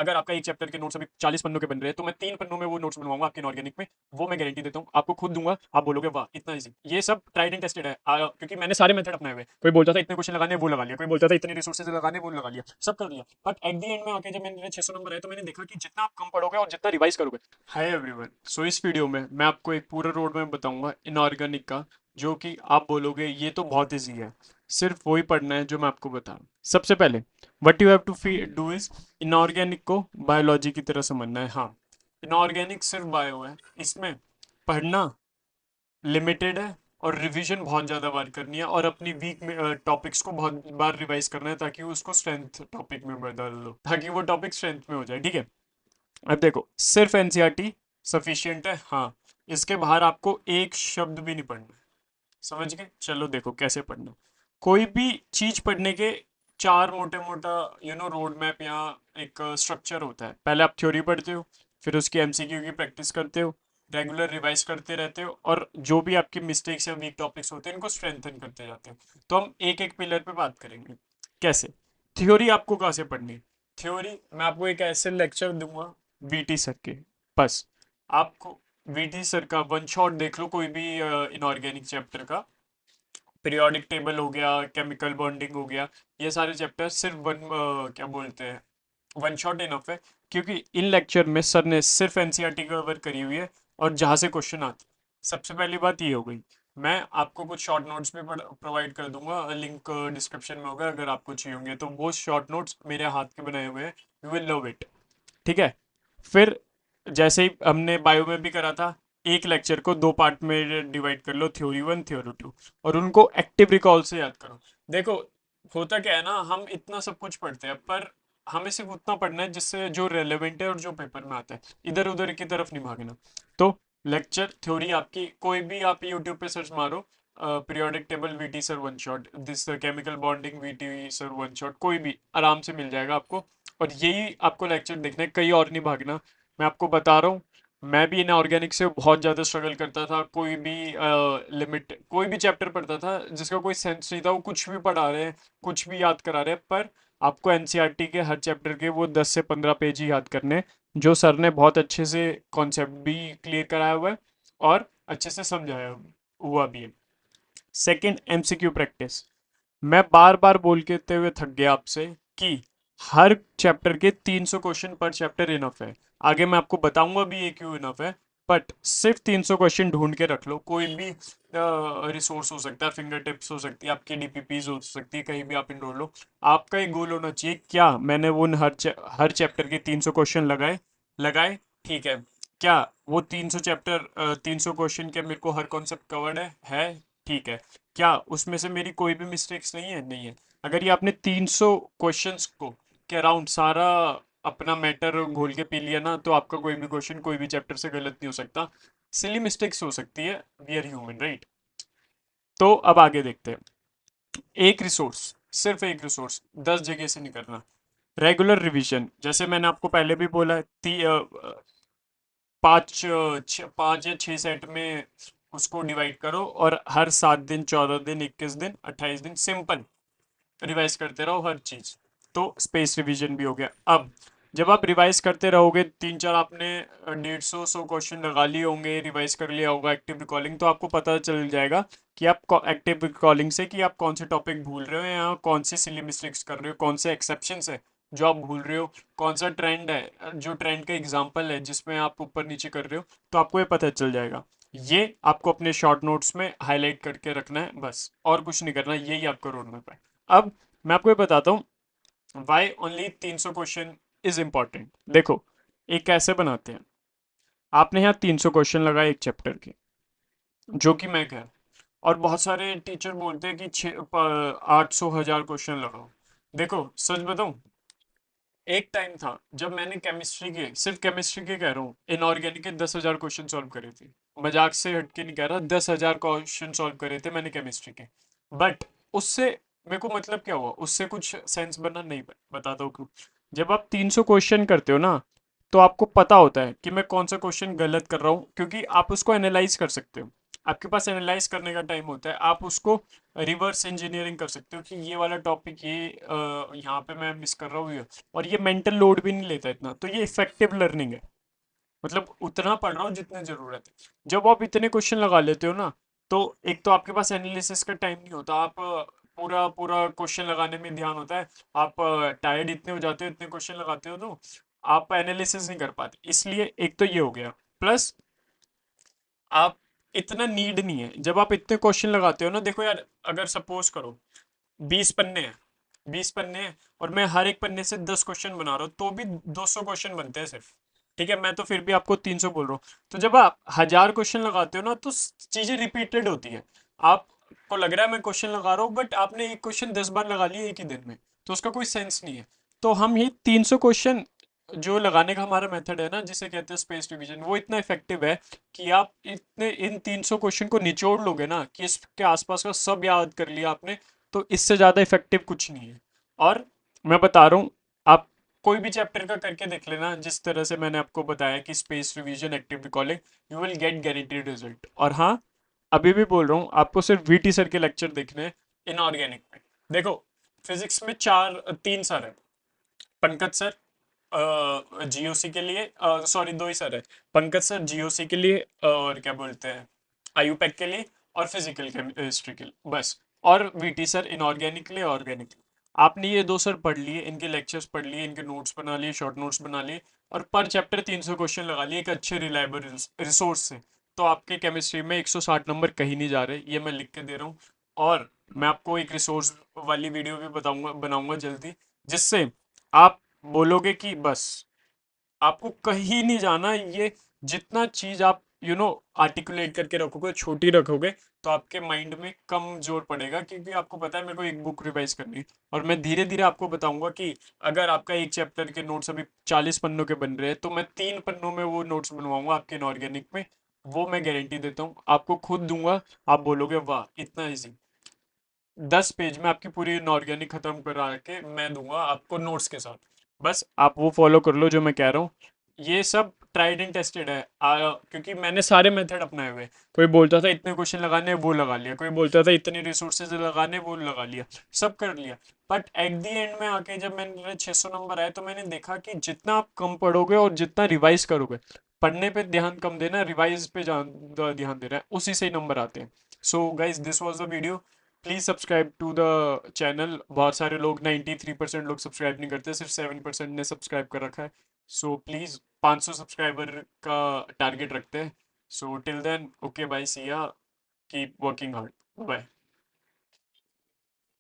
अगर आपका एक चैप्टर के नोट्स अभी 40 पन्नों के बन रहे हैं तो मैं 3 पन्नों में वो नोट्स बनवाऊंगा आपके इनऑर्गेनिक में। वो मैं गारंटी देता हूँ, आपको खुद दूंगा, आप बोलोगे वाह इतना इजी। ये सब ट्राइड एंड टेस्टेड है, क्योंकि मैंने सारे मेथड अपनाए हुए। कोई बोलता था इतने क्वेश्चन लगाने, वो लगा लिया, कोई बोलता था इतने रिसोर्सेज लगाने, वो लगा लिया, सब कर लिया। बट एट द एंड में आके जब मैंने 600 नंबर आए तो मैंने देखा कि जितना आप कम पढ़ोगे और जितना रिवाइज करोगे। हाय एवरीवन, सो इस वीडियो में मैं आपको एक पूरा रोड मैप बताऊंगा इनऑर्गेनिक का, जो कि आप बोलोगे ये तो बहुत ईजी है, सिर्फ वही पढ़ना है जो मैं आपको बता रहा हूँ। सबसे पहले what you have to do is inorganic को बायोलॉजी की तरह समझना है। हाँ, इनऑर्गेनिक सिर्फ बायो है, इसमें पढ़ना लिमिटेड है और रिवीजन बहुत ज़्यादा बार करनी है और अपनी वीक में टॉपिक्स को बहुत बार रिवाइज करना है ताकि उसको स्ट्रेंथ टॉपिक में बदल लो, ताकि वो टॉपिक स्ट्रेंथ में हो जाए। ठीक है, अब देखो सिर्फ एनसीईआरटी सफिशिएंट है। हाँ, इसके बाहर आपको एक शब्द भी नहीं पढ़ना है। समझ गए? चलो देखो कैसे पढ़ना। कोई भी चीज पढ़ने के चार मोटे मोटा रोड मैप या एक स्ट्रक्चर होता है। पहले आप थ्योरी पढ़ते हो, फिर उसकी एमसीक्यू की प्रैक्टिस करते हो, रेगुलर रिवाइज करते रहते हो, और जो भी आपके मिस्टेक्स या वीक टॉपिक्स होते हैं इनको स्ट्रेंथन करते जाते हो। तो हम एक एक पिलर पे बात करेंगे। कैसे? थ्योरी आपको कहाँ से पढ़नी है? थ्योरी मैं आपको एक ऐसे लेक्चर दूंगा वीटी सर के, बस आपको वीटी सर का वन शॉट देख लो, कोई भी इनऑर्गेनिक चैप्टर का। पीरियोडिक टेबल हो गया, केमिकल बॉन्डिंग हो गया, ये सारे चैप्टर सिर्फ क्या बोलते हैं, वन शॉट इनफ है। क्योंकि इन लेक्चर में सर ने सिर्फ एनसीईआरटी कवर करी हुई है और जहाँ से क्वेश्चन आते। सबसे पहली बात ये हो गई। मैं आपको कुछ शॉर्ट नोट्स भी प्रोवाइड कर दूंगा, लिंक डिस्क्रिप्शन में होगा, अगर आपको चाहिए होंगे तो वो शॉर्ट नोट्स मेरे हाथ के बनाए हुए हैं, यू विल लव इट। ठीक है, फिर जैसे ही हमने बायो में भी करा था, एक लेक्चर को दो पार्ट में डिवाइड कर लो, थ्योरी वन थ्योरी टू, और उनको एक्टिव रिकॉल से याद करो। देखो होता क्या है ना, हम इतना सब कुछ पढ़ते हैं पर हमें सिर्फ उतना पढ़ना है जिससे जो रेलेवेंट है और जो पेपर में आता है, इधर उधर की तरफ नहीं भागना। तो लेक्चर थ्योरी आपकी कोई भी आप यूट्यूब पे सर्च मारो, periodic table VT sir one shot, this chemical bonding VT sir one shot, कोई भी आराम से मिल जाएगा आपको। और यही आपको लेक्चर देखना है, कहीं और नहीं भागना। मैं आपको बता रहा हूँ, मैं भी इन ऑर्गेनिक से बहुत ज़्यादा स्ट्रगल करता था। कोई भी लिमिट, कोई भी चैप्टर पढ़ता था जिसका कोई सेंस नहीं था, वो कुछ भी पढ़ा रहे हैं, कुछ भी याद करा रहे हैं, पर आपको एनसीईआरटी के हर चैप्टर के वो 10 से 15 पेज ही याद करने हैं, जो सर ने बहुत अच्छे से कॉन्सेप्ट भी क्लियर कराया हुआ है और अच्छे से समझाया हुआ भी है। Second, MCQ practice. मैं बार बार बोल के हुए थक गया आपसे कि हर चैप्टर के 300 क्वेश्चन पर चैप्टर इनफ है। आगे मैं आपको बताऊंगा भी ये क्यों इनफ है, बट सिर्फ 300 क्वेश्चन ढूंढ के रख लो। कोई भी रिसोर्स हो सकता है, फिंगर टिप्स हो सकती है, आपकी डीपीपीज हो सकती है, कहीं भी आप इनरोल लो। आपका एक गोल होना चाहिए, क्या मैंने वो हर चैप्टर के 300 क्वेश्चन लगाए लगाए ठीक है, क्या वो 300 चैप्टर 300 क्वेश्चन के मेरे को हर कॉन्सेप्ट कवर्ड है ठीक है, क्या उसमें से मेरी कोई भी मिस्टेक्स नहीं है? नहीं है। अगर ये आपने 300 क्वेश्चंस को के अराउंड सारा अपना मैटर घोल के पी लिया ना, तो आपका कोई भी क्वेश्चन कोई भी चैप्टर से गलत नहीं हो सकता। सिली मिस्टेक्स हो सकती है, वी आर ह्यूमन राइट। तो अब आगे देखते हैं। एक रिसोर्स, सिर्फ एक रिसोर्स 10 जगह से नहीं करना। रेगुलर रिवीजन, जैसे मैंने आपको पहले भी बोला है, पाँच या छः सेट में उसको डिवाइड करो और हर 7 दिन, 14 दिन, 21 दिन, 28 दिन सिंपल रिवाइज करते रहो हर चीज। तो स्पेस रिवीजन भी हो गया। अब जब आप रिवाइज करते रहोगे, तीन चार आपने 150 क्वेश्चन लगा लिए होंगे, रिवाइज कर लिया होगा एक्टिव रिकॉलिंग, तो आपको पता चल जाएगा कि आप एक्टिव रिकॉलिंग से कि आप कौन से टॉपिक भूल रहे हो या कौन से सिली मिस्टेक्स कर रहे हो, कौन से एक्सेप्शंस है जो आप भूल रहे हो, कौन सा ट्रेंड है जो ट्रेंड का एग्जाम्पल है जिसमें आप ऊपर नीचे कर रहे हो। तो आपको ये पता चल जाएगा। ये आपको अपने शॉर्ट नोट्स में हाईलाइट करके रखना है बस, और कुछ नहीं करना, यही आपका रोड मैप है। अब मैं आपको ये बताता हूँ why only 300 question is important. देखो, एक कैसे बनाते हैं। आपने यहाँ 300 क्वेश्चन लगाए एक चैप्टर के, जो कि मैं कह, और बहुत सारे टीचर बोलते हैं कि 800 1000 क्वेश्चन लगाओ। देखो सच बताऊं, एक टाइम था जब मैंने केमिस्ट्री के, सिर्फ केमिस्ट्री के कह रहा हूँ, इनऑर्गेनिक के 10,000 क्वेश्चन सॉल्व करे थे। मजाक से हटके नहीं कह रहा, 10,000 क्वेश्चन सॉल्व करे थे मैंने केमिस्ट्री के। बट उससे मेरे को मतलब क्या हुआ, उससे कुछ सेंस बना नहीं। बताता हूँ क्यों। जब आप 300 क्वेश्चन करते हो ना, तो आपको पता होता है कि मैं कौन सा क्वेश्चन गलत कर रहा हूँ, क्योंकि आप उसको एनालाइज कर सकते हो। आपके पास एनालाइज करने का टाइम होता है, आप उसको रिवर्स इंजीनियरिंग कर सकते हो कि ये वाला टॉपिक ये यहाँ पे मैं मिस कर रहा हूँ ये, और ये मेंटल लोड भी नहीं लेता इतना, तो ये इफेक्टिव लर्निंग है। मतलब उतना पढ़ रहा हूँ जितनी जरूरत है। जब आप इतने क्वेश्चन लगा लेते हो ना, तो एक तो आपके पास एनालिसिस का टाइम नहीं होता, आप पूरा पूरा क्वेश्चन लगाने में ध्यान होता है, आप टायर्ड इतने हो जाते हो, इतने क्वेश्चन लगाते हो, तो आप एनालिसिस नहीं कर पाते, इसलिए एक तो ये हो गया। प्लस आप इतना नीड नहीं है जब आप इतने क्वेश्चन लगाते हो ना। देखो यार, अगर सपोज करो 20 पन्ने हैं, 20 पन्ने हैं, और मैं हर एक पन्ने से 10 क्वेश्चन बना रहा हूँ, तो भी 200 क्वेश्चन बनते हैं सिर्फ। ठीक है, मैं तो फिर भी आपको 300 बोल रहा हूँ। तो जब आप 1000 क्वेश्चन लगाते हो ना, तो चीजें रिपीटेड होती है। आपको लग रहा है मैं क्वेश्चन लगा रहा हूँ, बट आपने एक क्वेश्चन 10 बार लगा लिया एक ही दिन में, तो उसका कोई सेंस नहीं है। तो हम ये 300 क्वेश्चन जो लगाने का हमारा मेथड है ना, जिसे कहते हैं स्पेस डिवीजन, वो इतना इफेक्टिव है कि आप इतने इन 300 क्वेश्चन को निचोड़ लोगे ना कि इसके आसपास का सब याद कर लिया आपने, तो इससे ज्यादा इफेक्टिव कुछ नहीं है। और मैं बता रहा हूँ, आप कोई भी चैप्टर का करके देख लेना, जिस तरह से मैंने आपको बताया कि space revision, active recalling, you will get guaranteed result. और हाँ, अभी भी बोल रहा हूँ, आपको सिर्फ वीटी सर के लेक्चर देखने हैं इनऑर्गेनिक में। देखो, फिजिक्स में 3 सर है, पंकज सर जीओसी के लिए, सॉरी 2 ही सर है, पंकज सर जीओसी के लिए, और क्या बोलते हैं आयुपैक के लिए, और फिजिकल केमिस्ट्री के लिए, बस। और वीटी सर इनऑर्गेनिक के लिए, ऑर्गेनिक। आपने ये 2 सर पढ़ लिए, इनके लेक्चर्स पढ़ लिए, इनके नोट्स बना लिए, शॉर्ट नोट्स बना लिए, और पर चैप्टर 300 क्वेश्चन लगा लिए एक अच्छे रिलायबल रिसोर्स से, तो आपके केमिस्ट्री में 160 नंबर कहीं नहीं जा रहे, ये मैं लिख के दे रहा हूँ। और मैं आपको एक रिसोर्स वाली वीडियो भी बताऊंगा, बनाऊंगा जल्दी, जिससे आप बोलोगे कि बस आपको कहीं नहीं जाना। ये जितना चीज आप आर्टिकुलेट करके रखोगे, छोटी रखोगे, तो आपके माइंड में कम जोर पड़ेगा, क्योंकि आपको पता है मेरे को एक बुक रिवाइज करनी है। और मैं धीरे धीरे आपको बताऊंगा कि अगर आपका एक चैप्टर के नोट्स अभी 40 पन्नों के बन रहे हैं, तो मैं 3 पन्नों में वो नोट्स बनवाऊंगा आपके इनऑर्गेनिक में। वो मैं गारंटी देता हूँ, आपको खुद दूंगा, आप बोलोगे वाह इतना इजी। 10 पेज में आपकी पूरी इनऑर्गेनिक खत्म करा के मैं दूंगा आपको नोट्स के साथ। बस आप वो फॉलो कर लो जो मैं कह रहा हूँ। ये सब ट्राइड एंड टेस्टेड है, क्योंकि मैंने सारे मेथड अपनाए हुए हैं। कोई बोलता था इतने क्वेश्चन लगाने, वो लगा लिया। कोई बोलता था इतने रिसोर्सेज लगाने, वो लगा लिया। सब कर लिया। बट एट द एंड में आके जब मैंने 600 नंबर आए, तो मैंने देखा कि जितना आप कम पढ़ोगे और जितना रिवाइज करोगे, पढ़ने पे ध्यान कम देना, रिवाइज पे ध्यान देना है, उसी से ही नंबर आते हैं। So guys, this was the video. Please subscribe to the channel. बहुत सारे लोग, 93% लोग सब्सक्राइब नहीं करते, सिर्फ 7% ने सब्सक्राइब कर रखा है। सो प्लीज 500 सब्सक्राइबर का टारगेट रखते हैं। So till then, okay bye, see ya, keep working hard, bye.